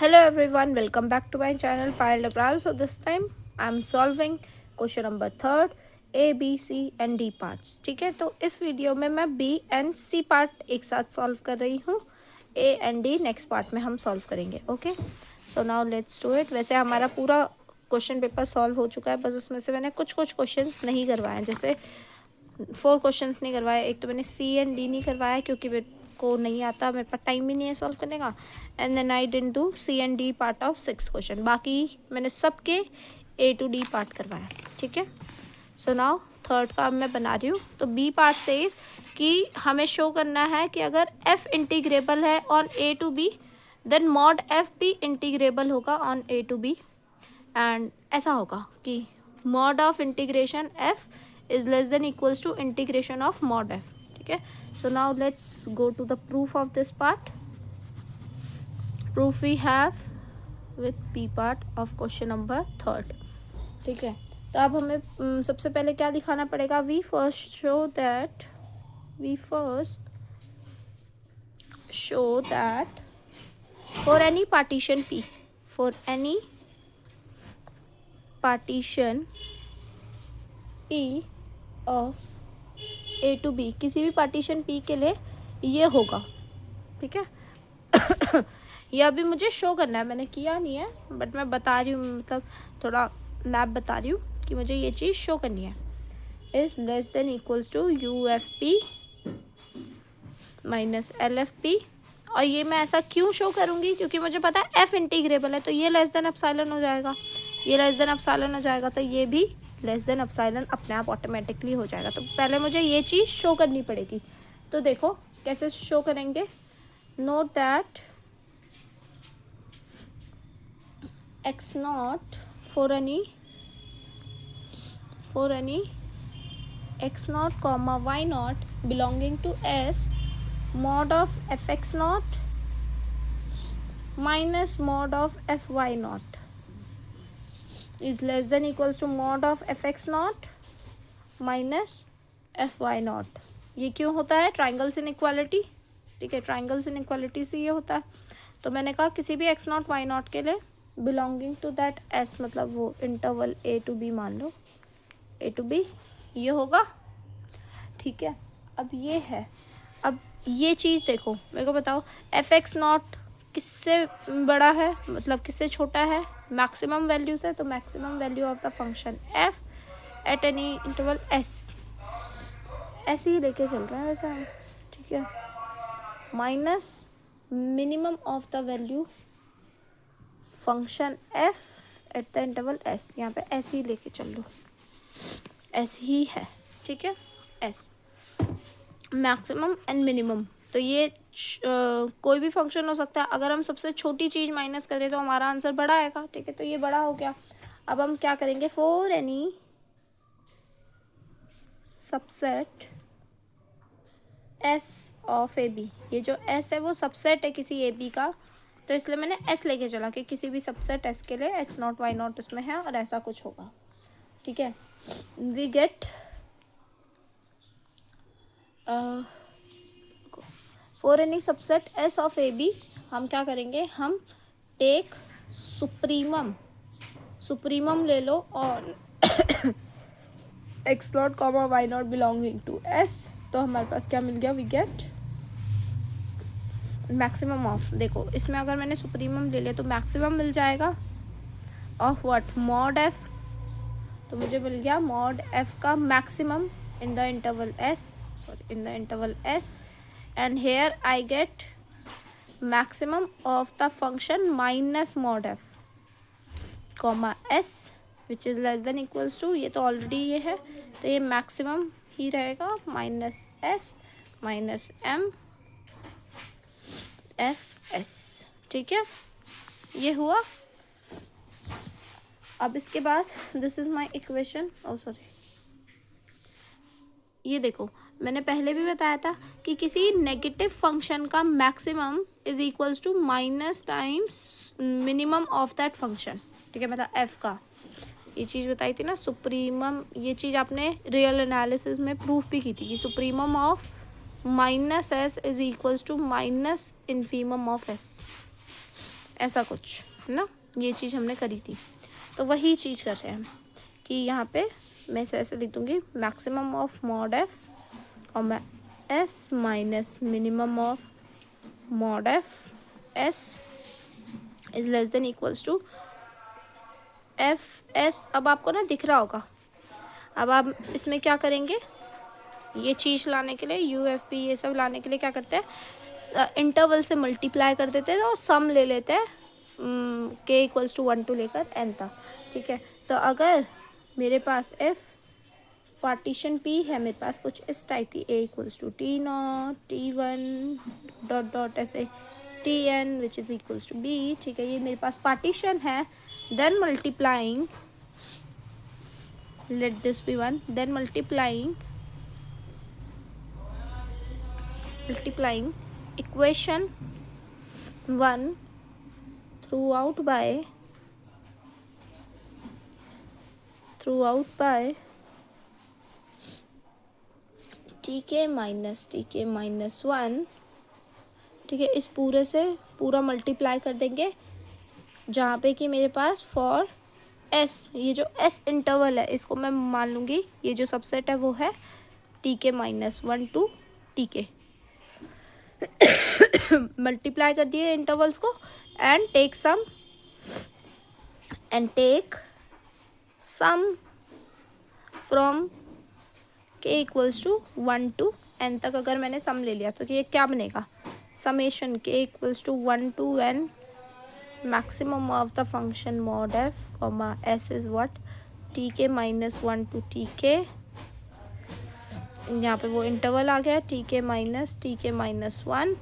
Hello everyone, welcome back to my channel Payal Labral. So this time I'm solving question number third A, B, C and D parts. ठीक है, तो इस video में मैं B and C part एक साथ solve कर रही हूँ. A and D next part में हम सॉल्व करेंगे. Okay, so now let's do it. वैसे हमारा पूरा क्वेश्चन पेपर सॉल्व हो चुका है, बस उसमें से मैंने कुछ क्वेश्चंस नहीं करवाए. जैसे 4 क्वेश्चंस नहीं करवाए. एक तो मैंने C and D नहीं करवाया क्योंकि मेरे को नहीं आता, मेरे पास टाइम भी नहीं है सॉल्व करने का. And then I didn't do C and D part of 6 question. बाकी मैंने सबके A to D पार्ट करवाया. ठीक है, सो नाउ थर्ड का अब मैं बना रही हूँ. तो B पार्ट से कि हमें शो करना है कि अगर F इंटीग्रेबल है on A to B then mod F भी इंटीग्रेबल होगा on A to B. And ऐसा होगा कि mod of integration F is less than equals to integration of mod F. ठीक है, so now let's go to the proof of this part. Proof we have with P part of question number third. ठीक है, तो अब हमें सबसे पहले क्या दिखाना पड़ेगा. we first show that for any partition P, for any partition P of A to B, किसी भी पार्टीशन P के लिए ये होगा. ठीक है, ये अभी मुझे शो करना है, मैंने किया नहीं है बट मैं बता रही हूँ, मतलब थोड़ा लैब बता रही हूँ कि मुझे ये चीज़ शो करनी है. Is less than equals to UFP minus LFP. और ये मैं ऐसा क्यों शो करूँगी, क्योंकि मुझे पता है F इंटीग्रेबल है, तो ये लेस देन एप्सिलॉन हो जाएगा, ये लेस देन एप्सिलॉन हो जाएगा, तो ये भी लेस देन एप्सिलॉन अपने आप ऑटोमेटिकली हो जाएगा. तो पहले मुझे ये चीज़ शो करनी पड़ेगी. तो देखो कैसे शो करेंगे. Note that x not for any x not comma y not belonging to S mod of fx not minus mod of fy not is less than equals to mod of fx not minus fy not. ये क्यों होता है, triangles inequality. ठीक है, triangles inequality से ये होता है. तो मैंने कहा किसी भी x नॉट y नॉट के लिए बिलोंगिंग टू दैट s, मतलब वो इंटरवल A to B मान लो, A to B ये होगा. ठीक है, अब ये है. अब ये चीज़ देखो, मेरे को बताओ fx नॉट किससे बड़ा है, मतलब किससे छोटा है, मैक्सिमम वैल्यू से. तो maximum value of the function f at any interval s ऐसे ही लेके चल रहे हैं वैसे हम. ठीक है, minus minimum of the value function f at the interval s. यहाँ पे ऐसे ही लेके चल लो, ऐसे ही है. ठीक है, s मैक्सिमम एंड मिनिमम. तो ये कोई भी फंक्शन हो सकता है. अगर हम सबसे छोटी चीज़ माइनस करें तो हमारा आंसर बड़ा आएगा. ठीक है, तो ये बड़ा हो गया. अब हम क्या करेंगे, for any subset S of AB. ये जो S है वो सबसेट है किसी AB का, तो इसलिए मैंने S लेके चला कि किसी भी सबसेट S के लिए x नॉट y नॉट इसमें है और ऐसा कुछ होगा. ठीक है, we get for any subset S of AB हम क्या करेंगे, हम टेक सुप्रीमम ले लो और x not comma y not belonging to S. तो हमारे पास क्या मिल गया, वी गेट मैक्सिमम ऑफ. देखो इसमें अगर मैंने सुप्रीमम ले लिया तो मैक्सिमम मिल जाएगा ऑफ व्हाट, मॉड F. तो मुझे मिल गया मॉड F का maximum in the interval S. And here I get maximum of the function minus mod f comma s which is less than equals to, ये तो already ये है तो ये मैक्सिमम ही रहेगा, minus s minus m f s. ठीक है, ये हुआ. अब इसके बाद दिस इज माई इक्वेशन. ये देखो मैंने पहले भी बताया था कि किसी नेगेटिव फंक्शन का maximum is equals to minus times minimum of that function. ठीक है, मतलब f का ये चीज़ बताई थी ना, सुप्रीमम. ये चीज़ आपने रियल एनालिसिस में प्रूफ भी की थी कि supremum of minus s is equals to minus infimum of s. ऐसा कुछ है ना, ये चीज़ हमने करी थी। तो वही चीज़ कर रहे हैं कि यहाँ पे मैं इसे ऐसे लिख दूँगी, मैक्सिमम ऑफ मॉड एफ और S minus minimum of mod F S is less than equals to F S. अब आपको ना दिख रहा होगा। अब आप इसमें क्या करेंगे, ये चीज़ लाने के लिए यू एफ पी ये सब लाने के लिए क्या करते हैं, इंटरवल से मल्टीप्लाई कर देते हैं और सम ले लेते हैं के इक्वल्स टू 1 टू लेकर एन तक। ठीक है, तो अगर मेरे पास एफ पार्टीशन पी है, मेरे पास कुछ इस टाइप की, a equals to t not t one dot dot ऐसे t n which is equals to b. ठीक है, ये मेरे पास पार्टीशन है। Then multiplying, let this be 1, then multiplying equation 1 throughout by tk minus 1। ठीक है, इस पूरे से पूरा मल्टीप्लाई कर देंगे जहाँ पे कि मेरे पास फॉर एस, ये जो एस इंटरवल है इसको मैं मान लूँगी, ये जो सबसेट है वो है टी के माइनस 1 टू टी के। मल्टीप्लाई कर दिए इंटरवल्स को एंड टेक सम फ्रॉम के इक्वल्स टू 1 टू एन तक। अगर मैंने सम ले लिया तो ये क्या बनेगा, समेशन के equals to 1 to n maximum of the function mod f comma s is what tk minus 1 to tk। यहाँ पे वो इंटरवल आ गया tk माइनस 1।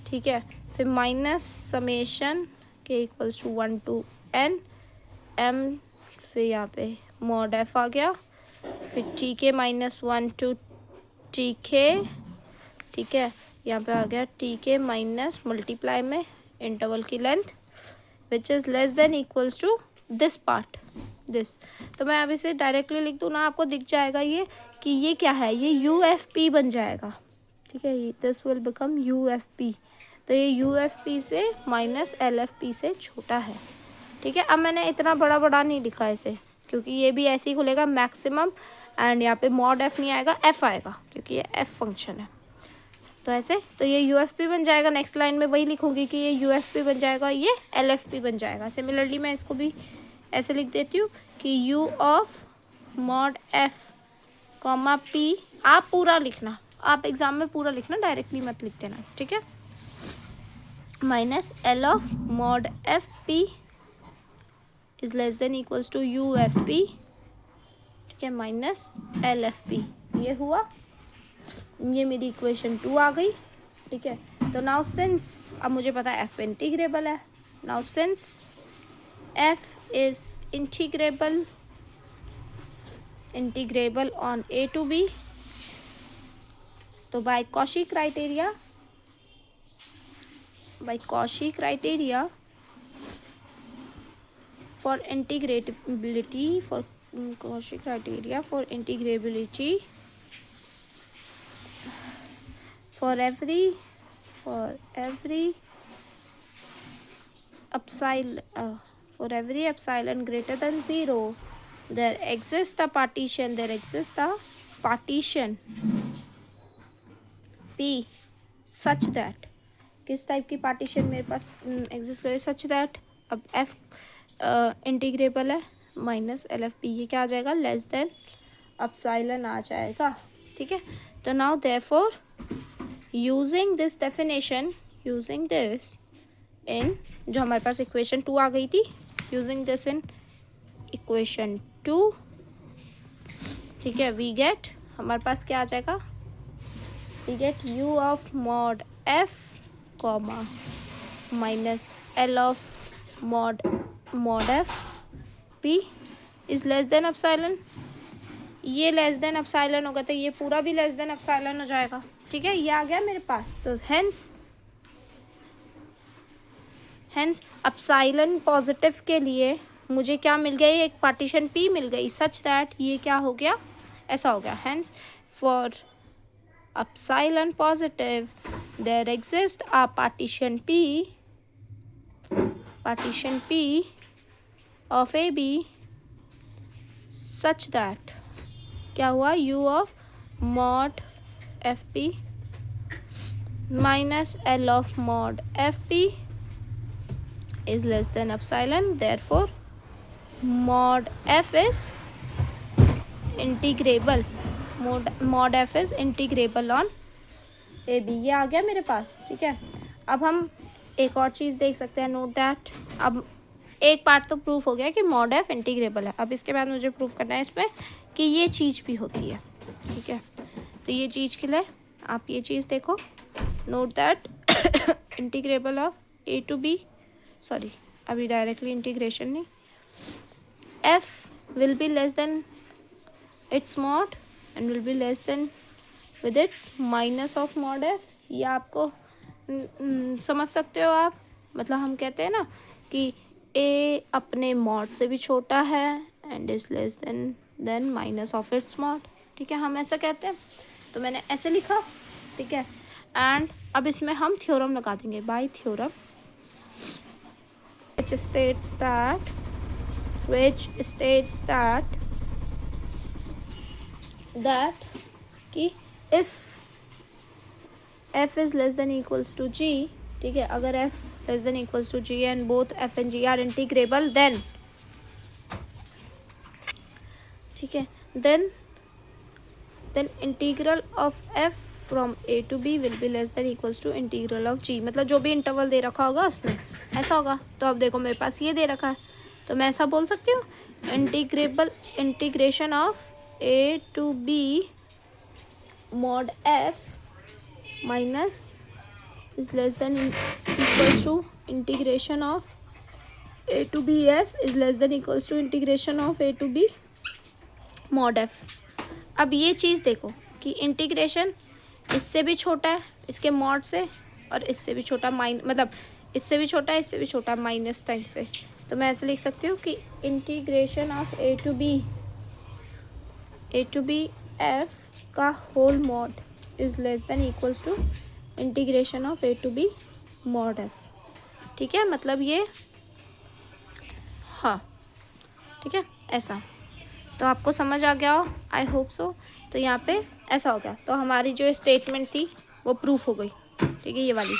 ठीक है, फिर माइनस समेशन के equals to 1 to n m, फिर यहाँ पे mod f आ गया, फिर tk माइनस 1 टू tk। ठीक है, यहाँ पे आ गया tk माइनस मल्टीप्लाई में इंटरवल की length which is less than equals to this part this. तो मैं अब इसे डायरेक्टली लिख दूँ ना, आपको दिख जाएगा ये कि ये क्या है, ये यू एफ पी बन जाएगा। ठीक है, this will become you F P. तो ये यू एफ पी से माइनस एल एफ पी से छोटा है। ठीक है, अब मैंने इतना बड़ा नहीं लिखा इसे क्योंकि ये भी ऐसे ही खुलेगा मैक्सिमम एंड यहाँ पे मॉड एफ नहीं आएगा, एफ आएगा क्योंकि ये एफ फंक्शन है। तो ऐसे, तो ये यू एफ पी बन जाएगा। नेक्स्ट लाइन में वही लिखूंगी कि ये यू एफ पी बन जाएगा, ये एल एफ पी बन जाएगा। सिमिलरली मैं इसको भी ऐसे लिख देती हूँ कि you of mod F comma P. आप पूरा लिखना, आप एग्जाम में पूरा लिखना, डायरेक्टली मत लिख देना। ठीक है, minus L of mod F P is less than equals to U F P. ठीक है, माइनस एल एफ पी। ये हुआ, ये मेरी इक्वेशन 2 आ गई। ठीक है, तो नाउ सिंस अब मुझे पता है एफ इंटीग्रेबल है, now since f is integrable on a to b, तो by Cauchy criteria for integrability for every epsilon greater than 0 there exists a partition P such that, किस टाइप की partition मेरे पास exist करे, such that, अब f integrable है minus L F P, ये क्या आ जाएगा, लेस देन एप्सिलॉन आ जाएगा। ठीक है, तो now therefore using this definition, using this in, जो हमारे पास इक्वेशन 2 आ गई थी, यूजिंग दिस इन इक्वेशन 2। ठीक है, वी गेट, हमारे पास क्या आ जाएगा, we get U of mod F comma minus L of mod F P is less than epsilon. ये लेस देन एप्सिलॉन होगा तो ये पूरा भी लेस देन एप्सिलॉन हो जाएगा। ठीक है, ये आ गया मेरे पास। तो हेंस एप्सिलॉन पॉजिटिव के लिए मुझे क्या मिल गया, ये एक पार्टीशन पी मिल गई, सच दैट ये क्या हो गया, ऐसा हो गया। Hence for epsilon positive there exist a partition P partition P of AB such that क्या हुआ, U of mod FP minus L of mod FP is less than epsilon, therefore mod F is integrable, mod F is integrable on AB। ये आ गया मेरे पास, ठीक है। अब हम एक और चीज़ देख सकते हैं, नोट दैट। अब एक पार्ट तो प्रूफ हो गया कि मॉड एफ इंटीग्रेबल है। अब इसके बाद मुझे प्रूफ करना है इसमें कि ये चीज़ भी होती है, ठीक है। तो ये चीज़ के लिए आप ये चीज़ देखो, note that integrable of A to B, sorry अभी डायरेक्टली इंटीग्रेशन नहीं, F will be less than its mod and will be less than with its minus of mod F. ये आपको समझ सकते हो आप, मतलब हम कहते हैं ना कि ए अपने मॉड से भी छोटा है and is less then minus of its mod, ठीक है, हम ऐसा कहते हैं। तो मैंने ऐसे लिखा, ठीक है। एंड अब इसमें हम थ्योरम लगा देंगे, bye theorem which states that कि if f is less than equals to g, ठीक है, अगर f less than equals to g and both f and g are integrable, then ठीक है, then integral of f from a to b will be less than equals to integral of g। मतलब जो भी interval दे रखा होगा उसमें ऐसा होगा। तो अब देखो मेरे पास ये दे रखा है, तो मैं ऐसा बोल सकती हूँ, integration of a to b mod f minus is less than equals to integration of a to b f is less than equals to integration of a to b mod f। अब ये चीज़ देखो कि integration इससे भी छोटा है इसके मॉड से, और इससे भी छोटा मतलब इससे भी छोटा है इससे भी छोटा माइनस टाइम से। तो मैं ऐसे लिख सकती हूँ कि integration of A to b f का whole mod is less than equals to integration of A to b mod f, ठीक है। मतलब ये हाँ, ठीक है, ऐसा। तो आपको समझ आ गया हो, आई होप सो। तो यहाँ पे ऐसा हो गया, तो हमारी जो स्टेटमेंट थी वो प्रूफ हो गई, ठीक है, ये वाली।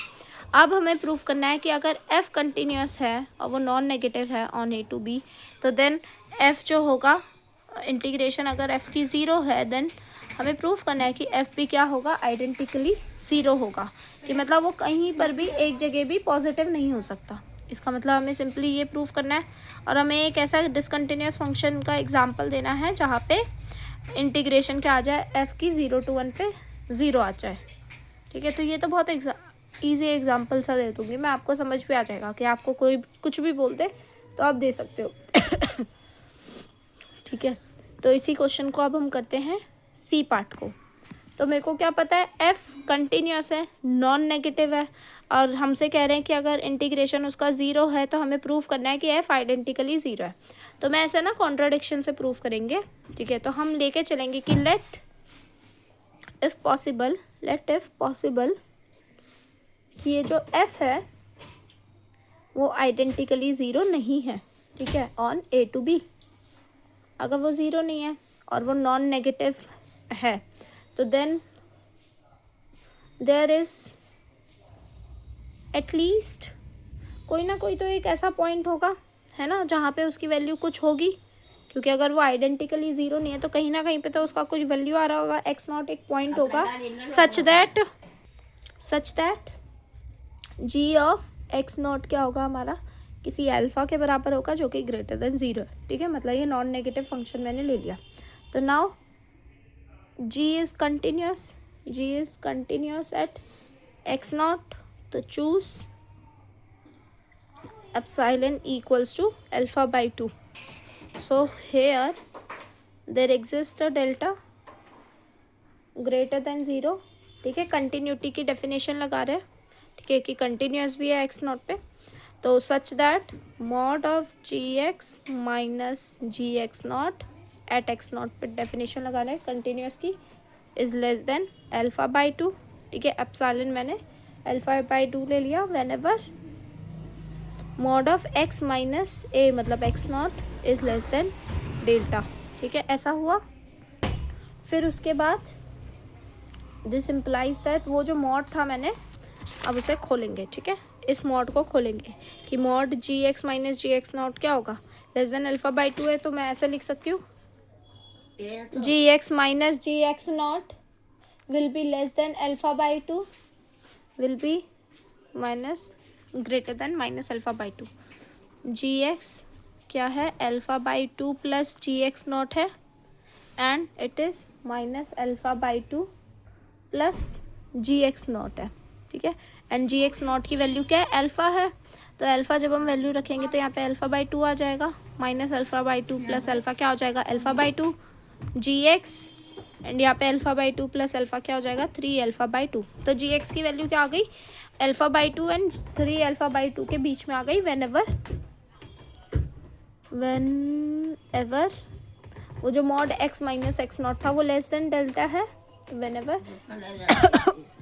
अब हमें प्रूफ करना है कि अगर f कंटिन्यूस है और वो नॉन नेगेटिव है ऑन ए टू बी, तो देन f जो होगा इंटीग्रेशन, अगर f की ज़ीरो है देन हमें प्रूफ करना है कि f भी क्या होगा, आइडेंटिकली ज़ीरो होगा। कि मतलब वो कहीं पर भी एक जगह भी पॉजिटिव नहीं हो सकता। इसका मतलब हमें सिंपली ये प्रूफ करना है, और हमें एक ऐसा डिसकंटिन्यूस फंक्शन का एग्जांपल देना है जहाँ पे इंटीग्रेशन क्या आ जाए, f की 0 to 1 पे 0 आ जाए, ठीक है। तो ये तो बहुत ईजी एग्जांपल सा दे दूँगी मैं, आपको समझ पे आ जाएगा कि आपको कोई कुछ भी बोल दे तो आप दे सकते हो ठीक है। तो इसी क्वेश्चन को अब हम करते हैं सी पार्ट को। तो मेरे को क्या पता है, f कंटिन्यूस है, नॉन नेगेटिव है, और हमसे कह रहे हैं कि अगर इंटीग्रेशन उसका 0 है तो हमें प्रूफ करना है कि f आइडेंटिकली 0 है। तो मैं ऐसे ना कॉन्ट्राडिक्शन से प्रूफ करेंगे, ठीक है। तो हम लेके चलेंगे कि लेट इफ पॉसिबल कि ये जो f है वो आइडेंटिकली 0 नहीं है, ठीक है, ऑन ए टू बी। अगर वो 0 नहीं है और वो नॉन नेगेटिव है, तो देन देयर इज एटलीस्ट कोई ना कोई तो एक ऐसा पॉइंट होगा, है ना, जहाँ पे उसकी वैल्यू कुछ होगी। क्योंकि अगर वो आइडेंटिकली 0 नहीं है तो कहीं ना कहीं पे तो उसका कुछ वैल्यू आ रहा होगा, x0 एक पॉइंट होगा such that g of x0 क्या होगा हमारा, किसी अल्फ़ा के बराबर होगा जो कि ग्रेटर देन 0 है, ठीक है। मतलब ये नॉन नेगेटिव फंक्शन मैंने ले लिया। तो now g is continuous at x0, तो choose epsilon equals to alpha by 2. So here there exists a delta greater than 0, ठीक है। कंटिन्यूटी की डेफिनेशन लगा रहे हैं, ठीक है, कि कंटिन्यूस भी है x0 पे। तो such that mod of gx minus gx0 at x0 पे डेफिनेशन लगा रहे हैं कंटिन्यूस की, is less than alpha by 2, ठीक है। एप्सिलॉन मैंने अल्फ़ा बाई 2 ले लिया whenever mod of x minus a मतलब x not is less than delta, ठीक है, ऐसा हुआ। फिर उसके बाद दिस इम्प्लाइज दैट वो जो मॉड था मैंने अब उसे खोलेंगे, ठीक है, इस मॉड को खोलेंगे कि mod g x minus g x not क्या होगा, less than alpha by two है, तो मैं ऐसे लिख सकती हूँ g x minus g x not will be less than alpha by two, will be minus greater than minus alpha by two. Ji x क्या है, alpha by two plus g x not है and it is minus alpha by two plus g x not है, ठीक है। And ji x not की value क्या है, alpha है, तो अल्फ़ा जब हम वैल्यू रखेंगे तो यहाँ पे अल्फ़ा बाई टू आ जाएगा, minus alpha by two plus alpha क्या हो जाएगा, alpha by two ji X, and यहाँ पे alpha by two plus alpha क्या हो जाएगा, थ्री अल्फ़ा बाई टू। तो जी एक्स की वैल्यू क्या आ गई, alpha by to and three alpha by to के बीच में आ गई, वेन एवर वो जो mod x minus x not था वो लेस देन डेल्टा है, तो when ever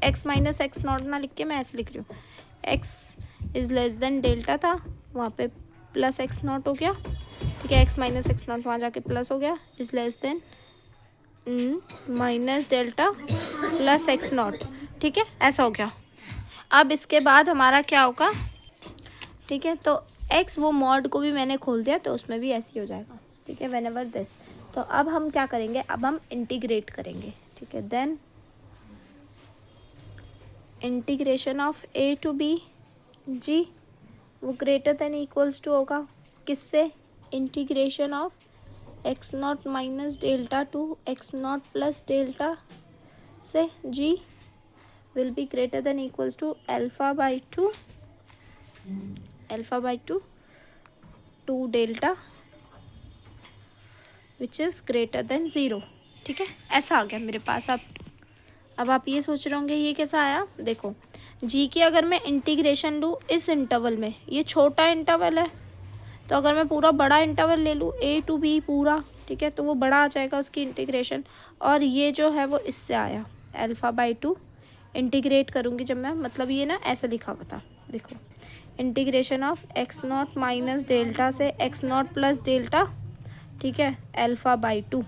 x minus x not ना लिख के मैं ऐसे लिख रही हूँ, x is less than delta था, वहाँ पे प्लस एक्स नॉट हो गया, ठीक है, एक्स माइनस एक्स नॉट वहाँ जाके प्लस हो गया, is less then minus delta plus x not, ठीक है, ऐसा हो गया। अब इसके बाद हमारा क्या होगा, ठीक है, तो एक्स वो मॉड को भी मैंने खोल दिया तो उसमें भी ऐसे ही हो जाएगा, ठीक है, वेन एवर दिस। तो अब हम क्या करेंगे, अब हम इंटीग्रेट करेंगे, ठीक है, then integration of A to b g वो ग्रेटर देन इक्वल्स टू होगा किससे, integration of x not minus delta to x not plus delta से, g will be greater than equals to alpha by two two delta which is greater than zero, ठीक है, ऐसा आ गया मेरे पास। अब आप ये सोच रहे होंगे ये कैसा आया, देखो जी की अगर मैं इंटीग्रेशन लूँ इस इंटरवल में, ये छोटा इंटरवल है, तो अगर मैं पूरा बड़ा इंटरवल ले लूँ ए टू बी पूरा, ठीक है, तो वो बड़ा आ जाएगा उसकी इंटीग्रेशन, और ये जो है वो इससे आया अल्फ़ा बाई टू, इंटीग्रेट करूँगी जब मैं, मतलब ये ना ऐसे लिखा हुआ था, देखो integration of x not minus delta से एक्स नॉट प्लस डेल्टा, ठीक है, अल्फ़ा बाई टू,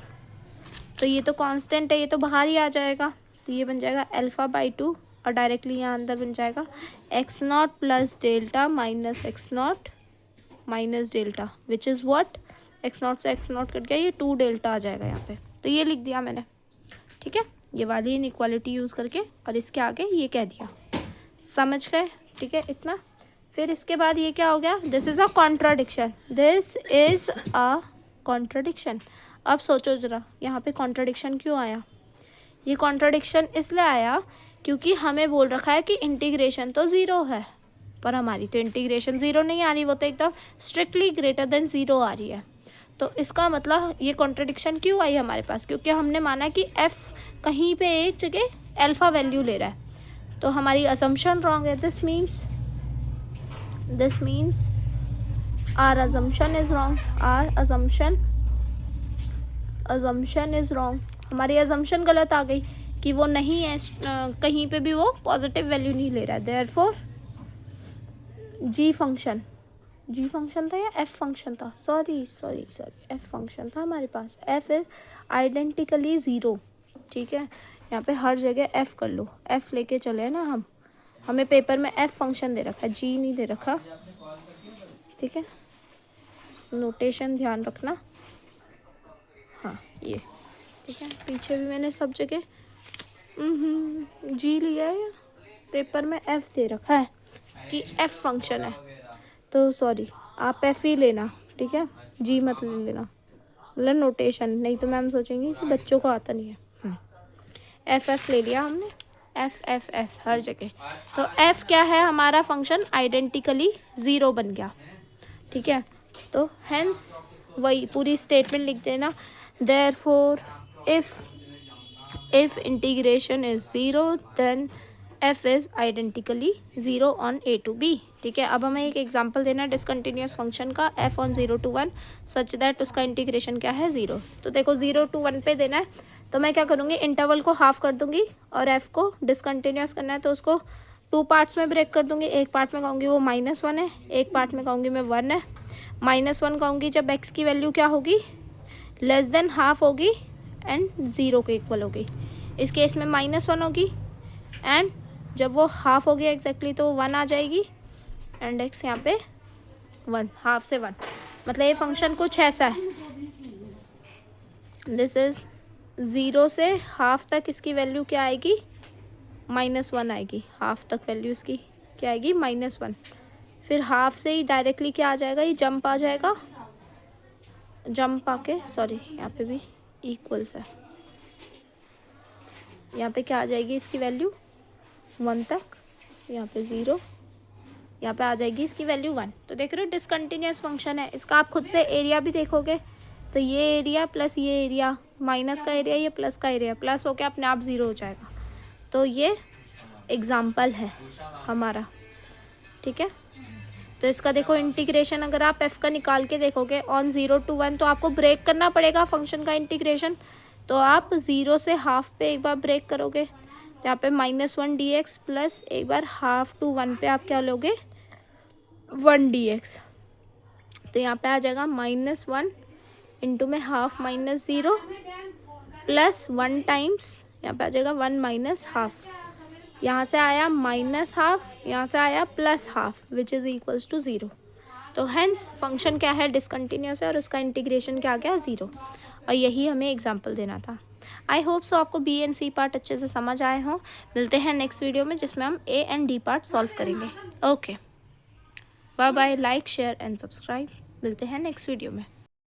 तो ये तो कांस्टेंट है, ये तो बाहर ही आ जाएगा, तो ये बन जाएगा अल्फ़ा बाई टू, और डायरेक्टली यहाँ अंदर बन जाएगा x not plus delta minus x not minus delta which is what, x not से एक्स नॉट कट गया, ये टू डेल्टा आ जाएगा यहाँ पे, तो ये लिख दिया मैंने, ठीक है, ये वाली इनइक्वालिटी यूज़ करके, और इसके आगे ये कह दिया, समझ गए, ठीक है, इतना। फिर इसके बाद ये क्या हो गया, this is a contradiction, this is a contradiction. अब सोचो ज़रा यहाँ पे कॉन्ट्राडिक्शन क्यों आया, ये कॉन्ट्राडिक्शन इसलिए आया क्योंकि हमें बोल रखा है कि इंटीग्रेशन तो ज़ीरो है, पर हमारी तो इंटीग्रेशन ज़ीरो नहीं आ रही, वो तो एकदम स्ट्रिक्टली ग्रेटर देन ज़ीरो आ रही है। तो इसका मतलब ये कॉन्ट्राडिक्शन क्यों आई हमारे पास, क्योंकि हमने माना कि एफ़ कहीं पे एक जगह अल्फ़ा वैल्यू ले रहा है, तो हमारी असम्पशन रॉन्ग है, this means our assumption is wrong, our assumption is wrong, हमारी assumption गलत आ गई कि वो नहीं है, कहीं पे भी वो पॉजिटिव वैल्यू नहीं ले रहा है, देयरफॉर जी फंक्शन था या एफ फंक्शन था, सॉरी एफ फंक्शन था हमारे पास, एफ इज आइडेंटिकली ज़ीरो, ठीक है, यहाँ पे हर जगह एफ कर लो, एफ लेके चले ना हम, हमें पेपर में एफ फंक्शन दे रखा है, जी नहीं दे रखा, ठीक है, नोटेशन ध्यान रखना, हाँ ये ठीक है, पीछे भी मैंने सब जगह जी लिया है, पेपर में एफ़ दे रखा है कि एफ़ फंक्शन है, तो सॉरी आप एफ़ ही लेना, ठीक है, जी मत ले लेना, मतलब नोटेशन, नहीं तो मैम सोचेंगे कि बच्चों को आता नहीं है। एफ़ ले लिया हमने, एफ़ हर जगह, तो एफ़ क्या है हमारा फंक्शन आइडेंटिकली ज़ीरो बन गया, ठीक है, तो हेंस वही पूरी स्टेटमेंट लिख देना, therefore if integration is 0 then f is identically 0 on a to b, ठीक है। अब हमें एक एग्जांपल देना है डिसकंटिन्यूस फंक्शन का f on 0 to 1 such that उसका इंटीग्रेशन क्या है 0, तो देखो 0 to 1 पे देना है, तो मैं क्या करूँगी, इंटरवल को हाफ कर दूँगी, और f को डिसकंटिन्यूस करना है तो उसको 2 पार्ट्स में ब्रेक कर दूंगी। एक पार्ट में कहूँगी वो -1 है, एक पार्ट में कहूँगी मैं 1 है। -1 कहूँगी जब x की वैल्यू क्या होगी, लेस देन हाफ होगी एंड 0 के इक्वल होगी। इस केस में -1 होगी एंड जब वो हाफ होगी एग्जैक्टली तो 1 आ जाएगी एंड x यहाँ पे 1, हाफ से 1। मतलब ये फंक्शन कुछ ऐसा है, दिस इज 0 से हाफ तक इसकी वैल्यू क्या आएगी, -1 आएगी। हाफ तक वैल्यू इसकी क्या आएगी, -1। फिर हाफ से ही डायरेक्टली क्या आ जाएगा, ये जंप आ जाएगा, जंप आके सॉरी यहाँ पे भी इक्वल्स है, यहाँ पे क्या आ जाएगी इसकी वैल्यू 1 तक, यहाँ पे 0, यहाँ पे आ जाएगी इसकी वैल्यू 1। तो देख रहे हो डिसकंटिन्यूअस फंक्शन है। इसका आप खुद से एरिया भी देखोगे तो ये एरिया प्लस ये एरिया, माइनस का एरिया ये प्लस का एरिया, प्लस होके अपने आप 0 हो जाएगा। तो ये एग्जाम्पल है हमारा, ठीक है। तो इसका देखो इंटीग्रेशन अगर आप f का निकाल के देखोगे ऑन 0 to 1, तो आपको ब्रेक करना पड़ेगा फंक्शन का इंटीग्रेशन। तो आप 0 से हाफ पे एक बार ब्रेक करोगे तो यहाँ पे -1 dx प्लस एक बार हाफ टू 1 पे आप क्या लोगे 1 dx। तो यहाँ पे आ जाएगा -1 इंटू में हाफ -0 प्लस 1 टाइम्स यहाँ पे आ जाएगा 1 माइनस हाफ। यहाँ से आया -हाफ, यहाँ से आया +half which is equals to 0। तो हेंस फंक्शन क्या है, डिसकंटिन्यूअस है और उसका इंटीग्रेशन क्या आ गया 0। और यही हमें एग्जांपल देना था। आई होप सो आपको बी एंड सी पार्ट अच्छे से समझ आए हों। मिलते हैं नेक्स्ट वीडियो में जिसमें हम A and D part solve करेंगे। Okay, bye bye, like share and subscribe. मिलते हैं नेक्स्ट वीडियो में।